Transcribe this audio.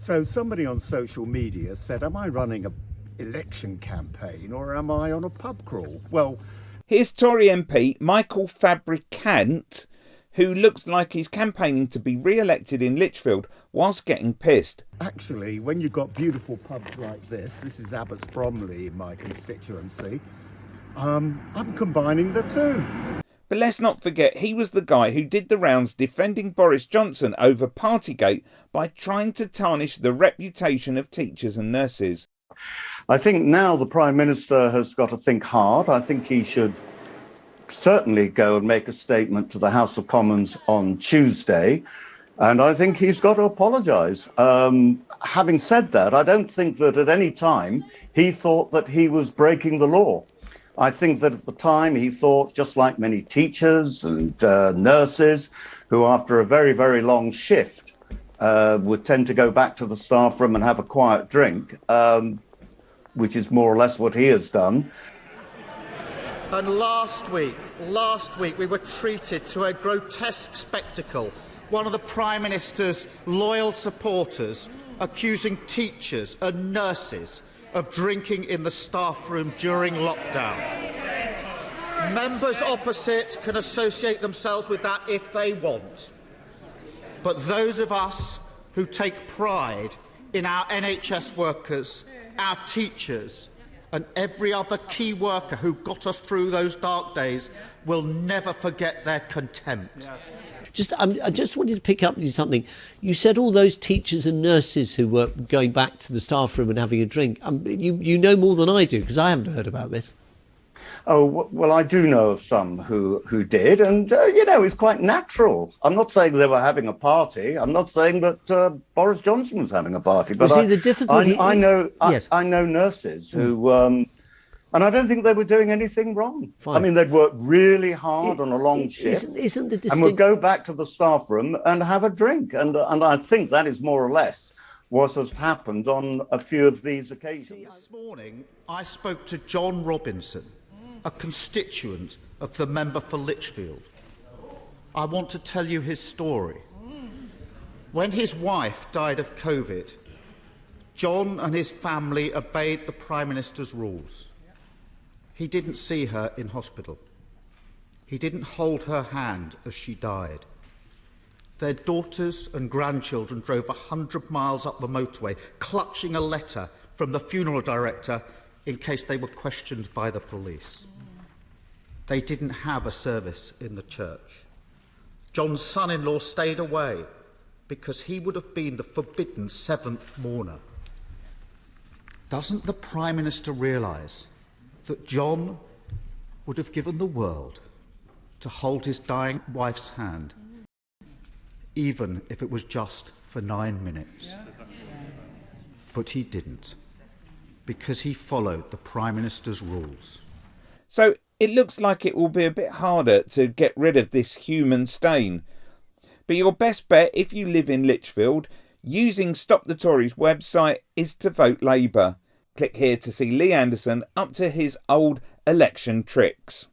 So somebody on social media said, am I running a election campaign or am I on a pub crawl? Well, here's Tory MP Michael Fabricant, who looks like he's campaigning to be re-elected in Lichfield whilst getting pissed. Actually, when you've got beautiful pubs like this is Abbots Bromley in my constituency, I'm combining the two. But let's not forget, he was the guy who did the rounds defending Boris Johnson over Partygate by trying to tarnish the reputation of teachers and nurses. I think now the Prime Minister has got to think hard. I think he should certainly go and make a statement to the House of Commons on Tuesday. And I think he's got to apologise. Having said that, I don't think that at any time he thought that he was breaking the law. I think that at the time he thought, just like many teachers and nurses, who after a very, very long shift would tend to go back to the staff room and have a quiet drink, which is more or less what he has done. And last week, we were treated to a grotesque spectacle. One of the Prime Minister's loyal supporters accusing teachers and nurses of drinking in the staff room during lockdown. Members opposite can associate themselves with that if they want. But those of us who take pride in our NHS workers, our teachers, and every other key worker who got us through those dark days will never forget their contempt. I just wanted to pick up on something. You said all those teachers and nurses who were going back to the staff room and having a drink. You know more than I do, because I haven't heard about this. Oh, well, I do know of some who did, and, it's quite natural. I'm not saying they were having a party. I'm not saying that Boris Johnson was having a party. But the difficulty... I know nurses Mm. who... and I don't think they were doing anything wrong. Fine. I mean, they'd worked really hard on a long shift isn't the and would go back to the staff room and have a drink. And I think that is more or less what has happened on a few of these occasions. This morning, I spoke to John Robinson, a constituent of the member for Lichfield. I want to tell you his story. When his wife died of COVID, John and his family obeyed the Prime Minister's rules. He didn't see her in hospital. He didn't hold her hand as she died. Their daughters and grandchildren drove 100 miles up the motorway, clutching a letter from the funeral director in case they were questioned by the police. They didn't have a service in the church. John's son-in-law stayed away because he would have been the forbidden seventh mourner. Doesn't the Prime Minister realise that John would have given the world to hold his dying wife's hand, even if it was just for 9 minutes? But he didn't, because he followed the Prime Minister's rules. So it looks like it will be a bit harder to get rid of this human stain. But your best bet, if you live in Lichfield, using Stop the Tories website, is to vote Labour. Click here to see Lee Anderson up to his old election tricks.